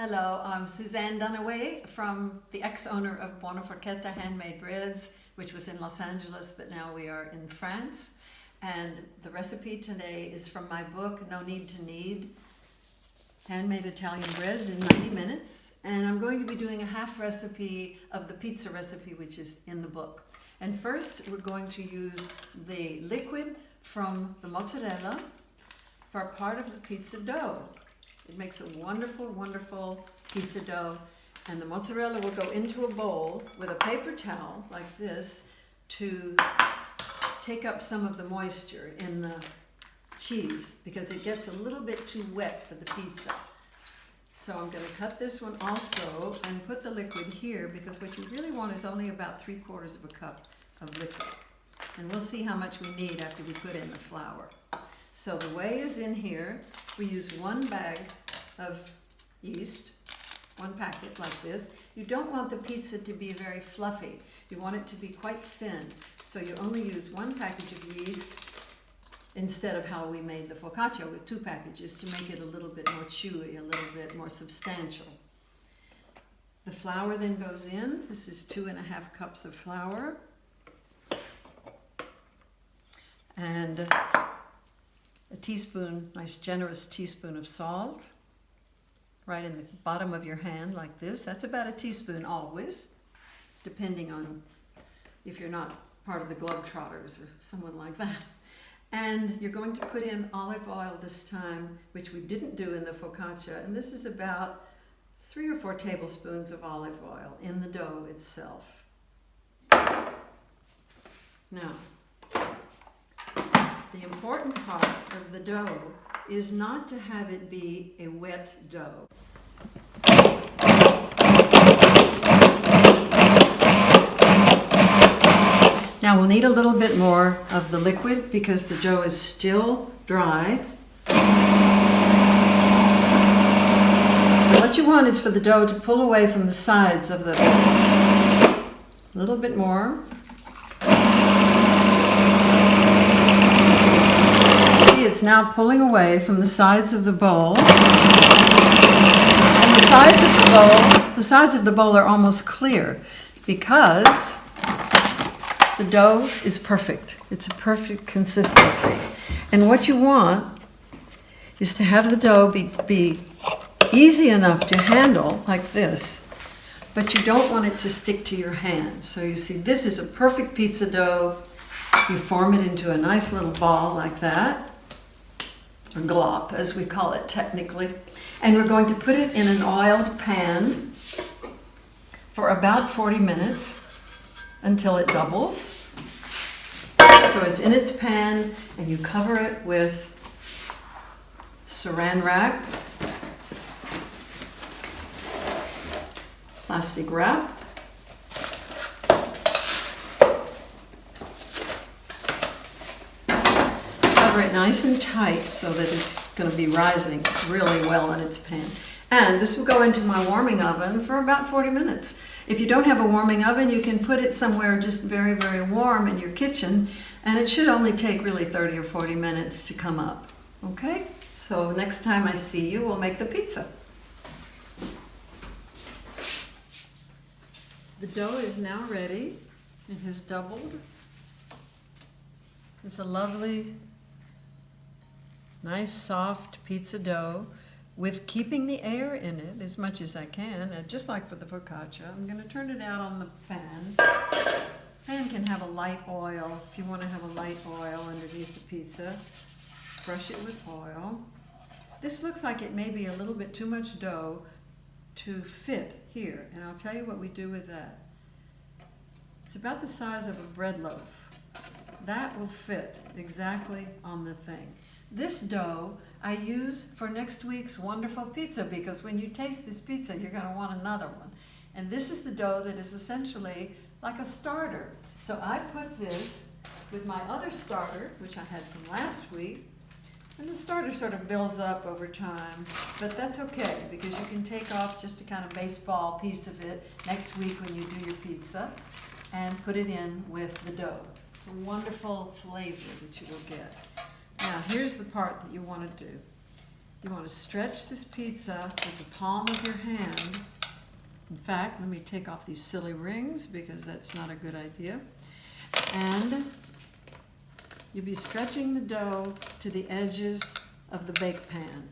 Hello, I'm Suzanne Dunaway from the ex-owner of Buona Forchetta Handmade Breads, which was in Los Angeles, but now we are in France. And the recipe today is from my book, No Need to Knead, Handmade Italian Breads in 90 Minutes. And I'm going to be doing a half recipe of the pizza recipe, which is in the book. And first, we're going to use the liquid from the mozzarella for part of the pizza dough. It makes a wonderful, wonderful pizza dough. And the mozzarella will go into a bowl with a paper towel like this to take up some of the moisture in the cheese because it gets a little bit too wet for the pizza. So I'm going to cut this one also and put the liquid here because what you really want is only about 3/4 of a cup of liquid. And we'll see how much we need after we put in the flour. So the whey is in here. We use 1 bag of yeast, 1 packet like this. You don't want the pizza to be very fluffy. You want it to be quite thin. So you only use 1 package of yeast instead of how we made the focaccia with 2 packages to make it a little bit more chewy, a little bit more substantial. The flour then goes in. This is 2½ cups of flour. And a teaspoon, nice generous teaspoon of salt, right in the bottom of your hand like this. That's about a teaspoon always, depending on if you're not part of the Globetrotters or someone like that. And you're going to put in olive oil this time, which we didn't do in the focaccia. And this is about 3 or 4 tablespoons of olive oil in the dough itself. Now, the important part of the dough is not to have it be a wet dough. Now we'll need a little bit more of the liquid because the dough is still dry. And what you want is for the dough to pull away from the sides of the bowl. A little bit more. It's now pulling away from the sides of the bowl. And the sides of the bowl are almost clear because the dough is perfect. It's a perfect consistency. And what you want is to have the dough be easy enough to handle like this, but you don't want it to stick to your hand. So you see, this is a perfect pizza dough. You form it into a nice little ball like that. Or glop, as we call it technically. And we're going to put it in an oiled pan for about 40 minutes until it doubles. So it's in its pan, and you cover it with saran wrap, plastic wrap. Cover it nice and tight so that it's going to be rising really well in its pan. And this will go into my warming oven for about 40 minutes. If you don't have a warming oven, you can put it somewhere just very, very warm in your kitchen, and it should only take really 30 or 40 minutes to come up. Okay? So next time I see you, we'll make the pizza. The dough is now ready. It has doubled. It's a lovely, nice soft pizza dough with keeping the air in it as much as I can, just like for the focaccia. I'm going to turn it out on the pan. Pan can have a light oil. If you want to have a light oil underneath the pizza, brush it with oil. This looks like it may be a little bit too much dough to fit here, and I'll tell you what we do with that. It's about the size of a bread loaf. That will fit exactly on the thing. This dough I use for next week's wonderful pizza because when you taste this pizza, you're going to want another one. And this is the dough that is essentially like a starter. So I put this with my other starter, which I had from last week, and the starter sort of builds up over time. But that's okay because you can take off just a kind of baseball piece of it next week when you do your pizza and put it in with the dough. It's a wonderful flavor that you will get. Now, here's the part that you want to do. You want to stretch this pizza with the palm of your hand. In fact, let me take off these silly rings because that's not a good idea. And you'll be stretching the dough to the edges of the bake pan.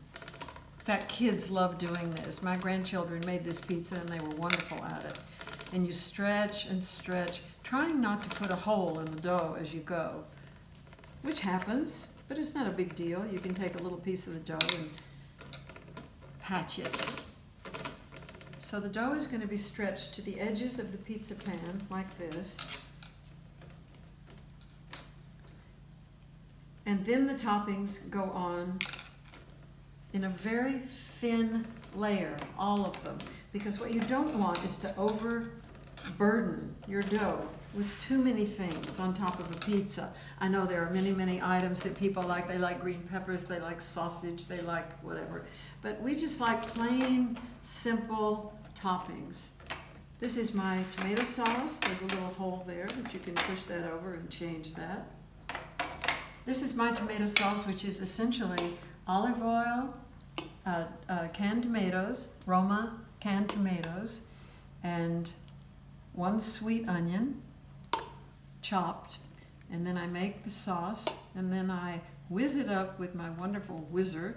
In fact, kids love doing this. My grandchildren made this pizza and they were wonderful at it. And you stretch and stretch, trying not to put a hole in the dough as you go, which happens, but it's not a big deal. You can take a little piece of the dough and patch it. So the dough is going to be stretched to the edges of the pizza pan like this. And then the toppings go on in a very thin layer, all of them. Because what you don't want is to overburden your dough with too many things on top of a pizza. I know there are many, many items that people like. They like green peppers, they like sausage, they like whatever. But we just like plain, simple toppings. This is my tomato sauce. There's a little hole there, but you can push that over and change that. This is my tomato sauce, which is essentially olive oil, canned tomatoes, Roma canned tomatoes, and 1 sweet onion, chopped. And then I make the sauce, and then I whiz it up with my wonderful whizzer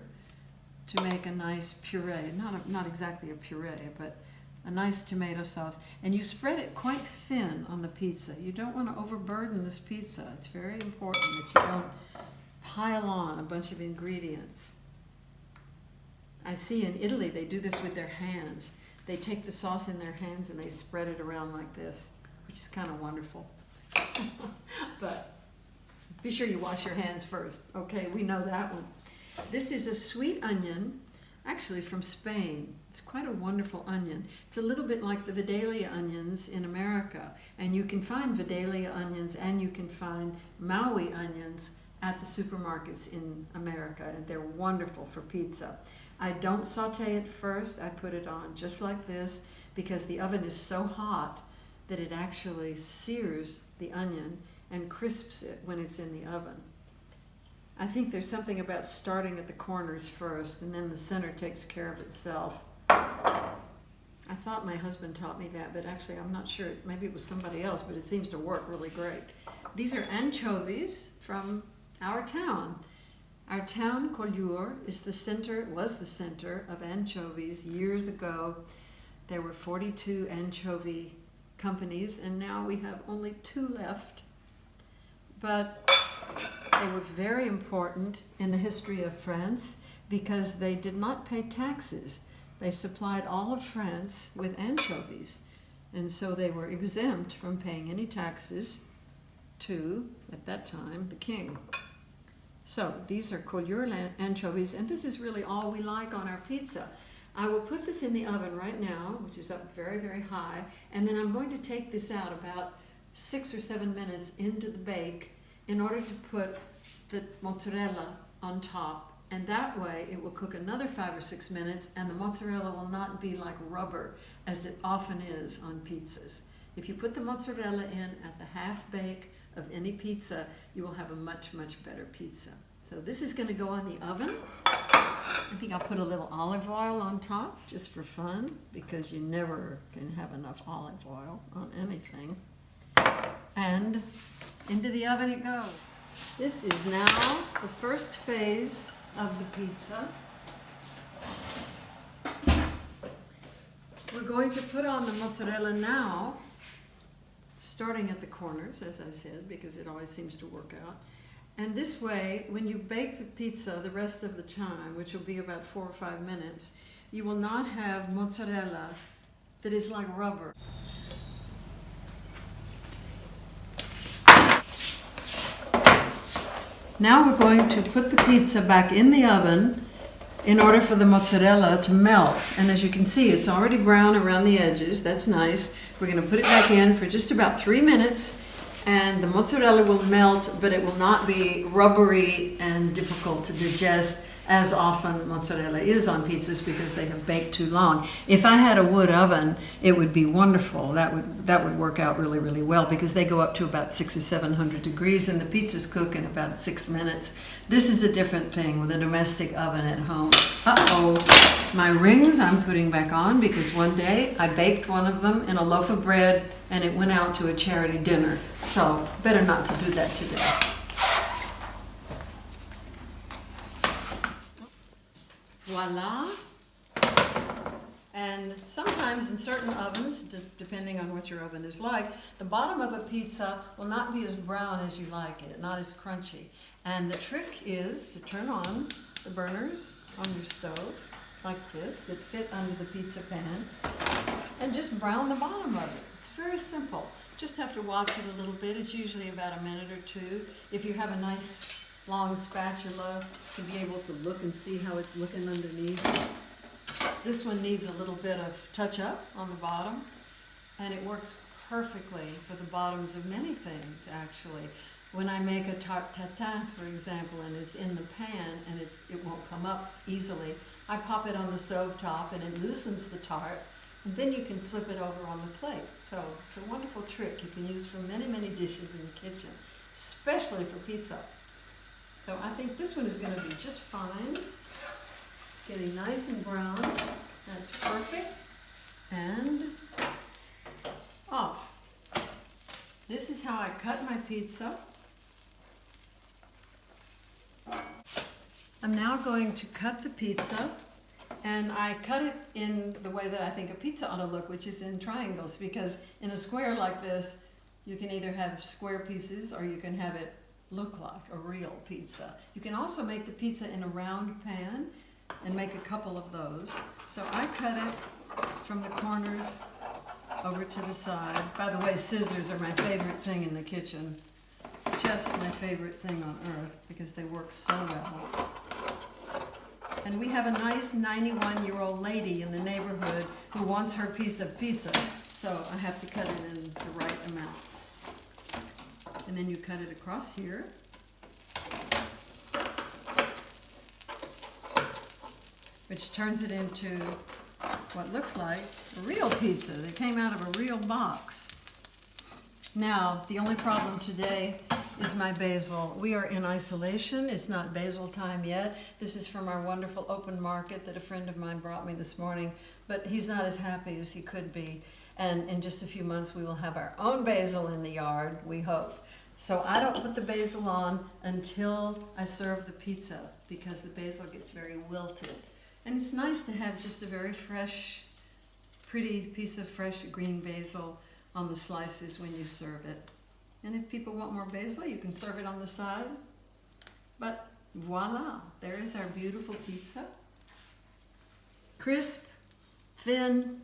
to make a nice puree. Not exactly a puree, but a nice tomato sauce. And you spread it quite thin on the pizza. You don't want to overburden this pizza. It's very important that you don't pile on a bunch of ingredients. I see in Italy they do this with their hands. They take the sauce in their hands and they spread it around like this, which is kind of wonderful. But be sure you wash your hands first. Okay, we know that one. This is a sweet onion, actually from Spain. It's quite a wonderful onion. It's a little bit like the Vidalia onions in America. And you can find Vidalia onions and you can find Maui onions at the supermarkets in America. And they're wonderful for pizza. I don't saute it first. I put it on just like this because the oven is so hot that it actually sears the onion and crisps it when it's in the oven. I think there's something about starting at the corners first and then the center takes care of itself. I thought my husband taught me that, but actually I'm not sure. Maybe it was somebody else, but it seems to work really great. These are anchovies from our town. Our town, Collioure, was the center of anchovies years ago. There were 42 anchovy companies, and now we have only 2 left. But they were very important in the history of France because they did not pay taxes. They supplied all of France with anchovies, and so they were exempt from paying any taxes to, at that time, the king. So these are Collioure anchovies, and this is really all we like on our pizza. I will put this in the oven right now, which is up very, very high, and then I'm going to take this out about 6 or 7 minutes into the bake in order to put the mozzarella on top, and that way it will cook another 5 or 6 minutes, and the mozzarella will not be like rubber, as it often is on pizzas. If you put the mozzarella in at the half bake of any pizza, you will have a much, much better pizza. So this is going to go on the oven. I think I'll put a little olive oil on top just for fun, because you never can have enough olive oil on anything. And into the oven it goes. This is now the first phase of the pizza. We're going to put on the mozzarella now, starting at the corners, as I said, because it always seems to work out. And this way, when you bake the pizza the rest of the time, which will be about 4 or 5 minutes, you will not have mozzarella that is like rubber. Now we're going to put the pizza back in the oven in order for the mozzarella to melt. And as you can see, it's already brown around the edges. That's nice. We're going to put it back in for just about 3 minutes, and the mozzarella will melt, but it will not be rubbery and difficult to digest as often mozzarella is on pizzas because they have baked too long. If I had a wood oven, it would be wonderful. That would work out really, really well because they go up to about 600 or 700 degrees and the pizzas cook in about 6 minutes. This is a different thing with a domestic oven at home. Uh-oh, my rings I'm putting back on because one day I baked one of them in a loaf of bread and it went out to a charity dinner. So better not to do that today. Voila. And sometimes in certain ovens, depending on what your oven is like, the bottom of a pizza will not be as brown as you like it, not as crunchy. And the trick is to turn on the burners on your stove like this that fit under the pizza pan and just brown the bottom of it. It's very simple. Just have to watch it a little bit. It's usually about a minute or two. If you have a nice long spatula to be able to look and see how it's looking underneath. This one needs a little bit of touch up on the bottom, and it works perfectly for the bottoms of many things actually. When I make a tarte tatin, for example, and it's in the pan and it won't come up easily, I pop it on the stove top and it loosens the tart, and then you can flip it over on the plate. So it's a wonderful trick you can use for many, many dishes in the kitchen, especially for pizza. So I think this one is going to be just fine. It's getting nice and brown. That's perfect. And off. This is how I cut my pizza. I'm now going to cut the pizza, and I cut it in the way that I think a pizza ought to look, which is in triangles, because in a square like this, you can either have square pieces or you can have it look like a real pizza. You can also make the pizza in a round pan and make a couple of those. So I cut it from the corners over to the side. By the way, scissors are my favorite thing in the kitchen. Just my favorite thing on earth because they work so well. And we have a nice 91-year-old lady in the neighborhood who wants her piece of pizza. So I have to cut it in the right amount. And then you cut it across here. Which turns it into what looks like a real pizza that came out of a real box. Now, the only problem today is my basil. We are in isolation. It's not basil time yet. This is from our wonderful open market that a friend of mine brought me this morning, but he's not as happy as he could be. And in just a few months, we will have our own basil in the yard, we hope. So I don't put the basil on until I serve the pizza because the basil gets very wilted. And it's nice to have just a very fresh, pretty piece of fresh green basil on the slices when you serve it. And if people want more basil, you can serve it on the side. But voila, there is our beautiful pizza. Crisp, thin,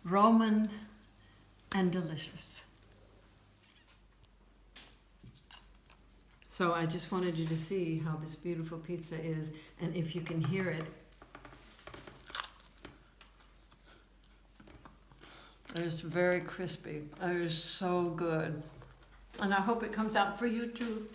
Roman, and delicious. So I just wanted you to see how this beautiful pizza is, and if you can hear it, it's very crispy. It is so good. And I hope it comes out for you too.